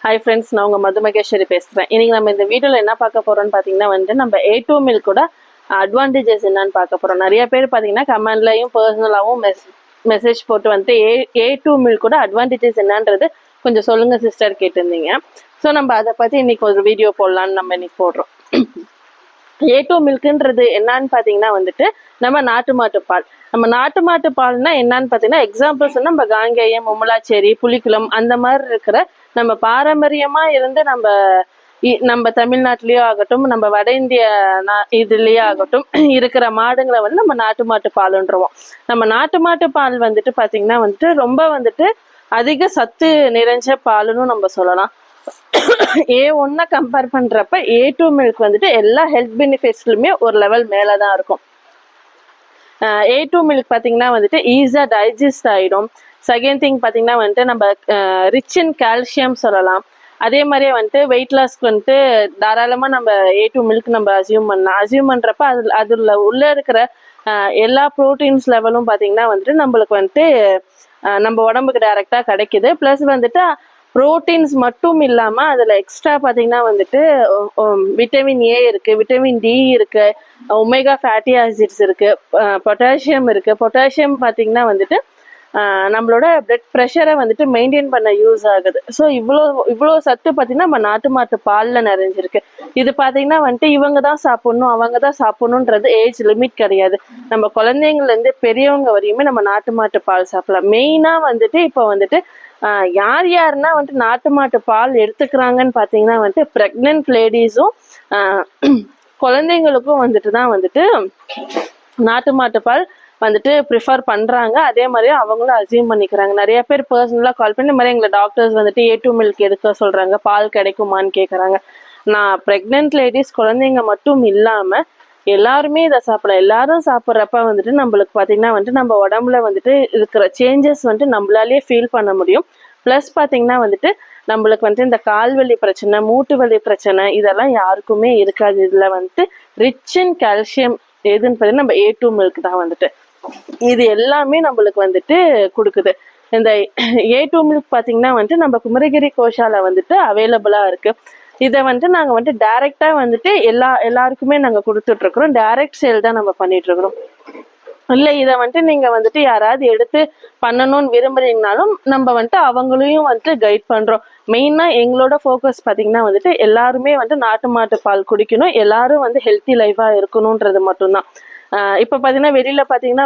Hi friends, நான் உங்கள் மது மகேஸ்வரி பேசுகிறேன். இன்றைக்கி நம்ம இந்த வீடியோவில் என்ன பார்க்க போகிறோம்னு பார்த்தீங்கன்னா நம்ம A2 மில்கோட அட்வான்டேஜஸ் என்னன்னு பார்க்க போகிறோம். நிறைய பேர் பார்த்தீங்கன்னா கமெண்ட்லையும் பர்சனலாகவும் மெசேஜ் போட்டு A2 மில்கோட அட்வான்டேஜஸ் என்னன்றது கொஞ்சம் சொல்லுங்கள் சிஸ்டர் கேட்டிருந்தீங்க. ஸோ நம்ம அதை பற்றி இன்றைக்கி ஒரு வீடியோ போடலான்னு நம்ம இன்றைக்கி போடுறோம். A2 மில்க்குன்றது என்னன்னு பார்த்தீங்கன்னா நம்ம நாட்டு மாட்டு பால். நம்ம நாட்டு மாட்டு பால்னா என்னன்னு பார்த்தீங்கன்னா எக்ஸாம்பிள்ஸ் நம்ம காங்கேயம், மும்மலாச்சேரி, புலிக்குளம் அந்த மாதிரி இருக்கிற நம்ம பாரம்பரியமா இருந்து நம்ம தமிழ்நாட்டிலயோ ஆகட்டும், நம்ம வட இந்திய இதுலயே ஆகட்டும் இருக்கிற மாடுங்களை நம்ம நாட்டு மாட்டு பாலுன்றோம். நம்ம நாட்டு மாட்டு பால் பாத்தீங்கன்னா ரொம்ப அதிக சத்து நிறைஞ்ச பாலுன்னு நம்ம சொல்லலாம். A1 கம்பேர் பண்றப்ப A2 மில்க் எல்லா ஹெல்த் பெனிஃபிட்ஸ்லுமே ஒரு லெவல் மேலதான் இருக்கும். A2 மில்க் பாத்தீங்கன்னா ஈஸியா டைஜஸ்ட் ஆயிடும். செகண்ட் திங் பாத்தீங்கன்னா நம்ம ரிச் இன் கால்சியம் சொல்லலாம். அதே மாதிரியே வெயிட் லாஸ்க்கு தாராளமா நம்ம A2 மில்க் நம்ம அசியூம் பண்றப்ப அதுல உள்ள இருக்கிற எல்லா ப்ரோட்டீன்ஸ் லெவலும் பாத்தீங்கன்னா நம்மளுக்கு நம்ம உடம்புக்கு டைரக்டா கிடைக்குது. பிளஸ் ப்ரோட்டீன்ஸ் மட்டும் இல்லாம அதுல எக்ஸ்ட்ரா பாத்தீங்கன்னா விட்டமின் ஏ இருக்கு, விட்டமின் டி இருக்கு, ஒமேகா ஃபேட்டி ஆசிட்ஸ் இருக்கு, பொட்டாசியம் இருக்கு. பொட்டாசியம் பாத்தீங்கன்னா நம்மளோட பிளட் ப்ரெஷரை மெயின்டைன் பண்ண யூஸ் ஆகுது. ஸோ இவ்வளோ சத்து பார்த்தீங்கன்னா நம்ம நாட்டு மாட்டு பாலில் நிறைஞ்சிருக்கு. இது பார்த்தீங்கன்னா இவங்க தான் சாப்பிடணும், அவங்க தான் சாப்பிடணுன்றது ஏஜ் லிமிட் கிடையாது. நம்ம குழந்தைங்கள்லேருந்து பெரியவங்க வரையுமே நம்ம நாட்டு மாட்டு பால் சாப்பிடலாம். மெயினாக இப்போ யார் யாருன்னா நாட்டு மாட்டு பால் எடுத்துக்கிறாங்கன்னு பார்த்தீங்கன்னா ப்ரெக்னென்ட் லேடிஸும் குழந்தைங்களுக்கும் தான் நாட்டு மாட்டு பால் ப்ரிஃபர் பண்றாங்க. அதே மாதிரி அவங்களும் அசியூம் பண்ணிக்கிறாங்க. நிறைய பேர் பர்சனலா கால் பண்ணி இந்த மாதிரி எங்களை டாக்டர்ஸ் A2 மில்க் எடுக்க சொல்றாங்க, பால் கிடைக்குமான்னு கேட்குறாங்க. நான் ப்ரெக்னென்ட் லேடிஸ் குழந்தைங்க மட்டும் இல்லாம எல்லாருமே இதை சாப்பிடலாம். எல்லாரும் சாப்பிட்றப்ப நம்மளுக்கு பார்த்தீங்கன்னா நம்ம உடம்புல இருக்கிற சேஞ்சஸ் நம்மளாலேயே ஃபீல் பண்ண முடியும். ப்ளஸ் பார்த்தீங்கன்னா நம்மளுக்கு இந்த கால்வலி பிரச்சனை, மூட்டு வலி பிரச்சனை இதெல்லாம் யாருக்குமே இருக்காது. இதுல ரிச் இன் கால்சியம் எதுன்னு பார்த்தீங்கன்னா நம்ம A2 மில்க் தான் இது எல்லாமே நம்மளுக்கு கொடுக்குது. இந்த A2 மில்க் பார்த்தீங்கன்னா நம்ம குமரகிரி கோஷால அவைலபிளா இருக்கு. இதை நாங்க டைரக்டா எல்லாருக்குமே நாங்க கொடுத்துட்டு இருக்கிறோம். டைரக்ட் சேல் தான் நம்ம பண்ணிட்டு இருக்கிறோம். இல்லை இதை நீங்க யாராவது எடுத்து பண்ணணும்னு விரும்புறீங்கனாலும் நம்ம அவங்களையும் கைட் பண்றோம். மெயினா எங்களோட ஃபோக்கஸ் பார்த்தீங்கன்னா எல்லாருமே நாட்டு மாட்டு பால் குடிக்கணும், எல்லாரும் ஹெல்த்தி லைஃபா இருக்கணும்ன்றது மட்டும்தான். இப்போ பார்த்தீங்கன்னா வெளியில பார்த்தீங்கன்னா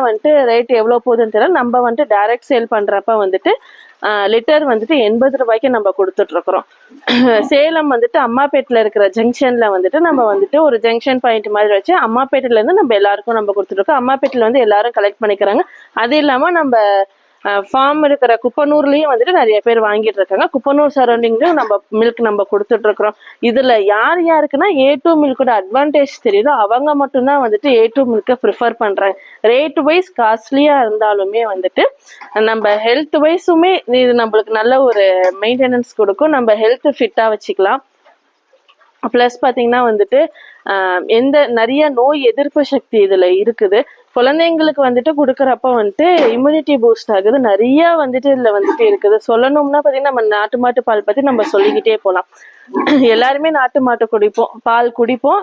ரேட் எவ்வளோ போகுதுன்னு தெரியல. நம்ம டைரக்ட் சேல் பண்றப்ப லிட்டர் 80 ரூபாய்க்கு நம்ம கொடுத்துட்டு இருக்கிறோம். சேலம் அம்மாப்பேட்டில் இருக்கிற ஜங்ஷன்ல நம்ம ஒரு ஜங்ஷன் பாயிண்ட் மாதிரி வச்சு அம்மாப்பேட்டில இருந்து நம்ம எல்லாருக்கும் நம்ம கொடுத்துட்டு இருக்கோம். அம்மாப்பேட்டில் எல்லாரும் கலெக்ட் பண்ணிக்கிறாங்க. அது இல்லாம நம்ம ஃபார்ம் இருக்கிற குப்பனூர்லயும் நிறைய பேர் வாங்கிட்டு இருக்காங்க. குப்பனூர் சரௌண்டிங்லயும் நம்ம மில்க் நம்ம கொடுத்துட்டு இருக்கிறோம். இதுல யார் யாருக்குன்னா A2 மில்கோட அட்வான்டேஜ் தெரியுதோ அவங்க மட்டும்தான் A2 மில்கை ப்ரிஃபர் பண்றாங்க. ரேட் வைஸ் காஸ்ட்லியா இருந்தாலுமே நம்ம ஹெல்த் வைஸுமே இது நம்மளுக்கு நல்ல ஒரு மெயின்டெனன்ஸ் கொடுக்கும். நம்ம ஹெல்த் ஃபிட்டா வச்சுக்கலாம். பிளஸ் பார்த்தீங்கன்னா நிறைய நோய் எதிர்ப்பு சக்தி இதுல இருக்குது. குழந்தைங்களுக்கு கொடுக்குறப்ப இம்யூனிட்டி பூஸ்ட் ஆகுது. நிறைய இதுல இருக்குது. சொல்லணும்னா பார்த்தீங்கன்னா நம்ம நாட்டு மாட்டு பால் பத்தி நம்ம சொல்லிக்கிட்டே போகலாம். எல்லாருமே நாட்டு மாட்டு பால் குடிப்போம்,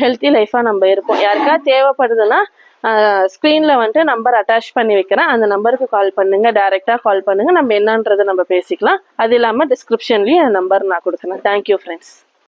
ஹெல்த்தி லைஃபா நம்ம இருப்போம். யாருக்கா தேவைப்படுதுன்னா ஸ்க்ரீன்ல நம்பர் அட்டாச் பண்ணி வைக்கிறேன். அந்த நம்பருக்கு கால் பண்ணுங்க, டைரக்டா கால் பண்ணுங்க. நம்ம என்னன்றதை நம்ம பேசிக்கலாம். அது இல்லாம டிஸ்கிரிப்ஷன்லயும் நம்பர் நான் கொடுக்குறேன். Thank you friends.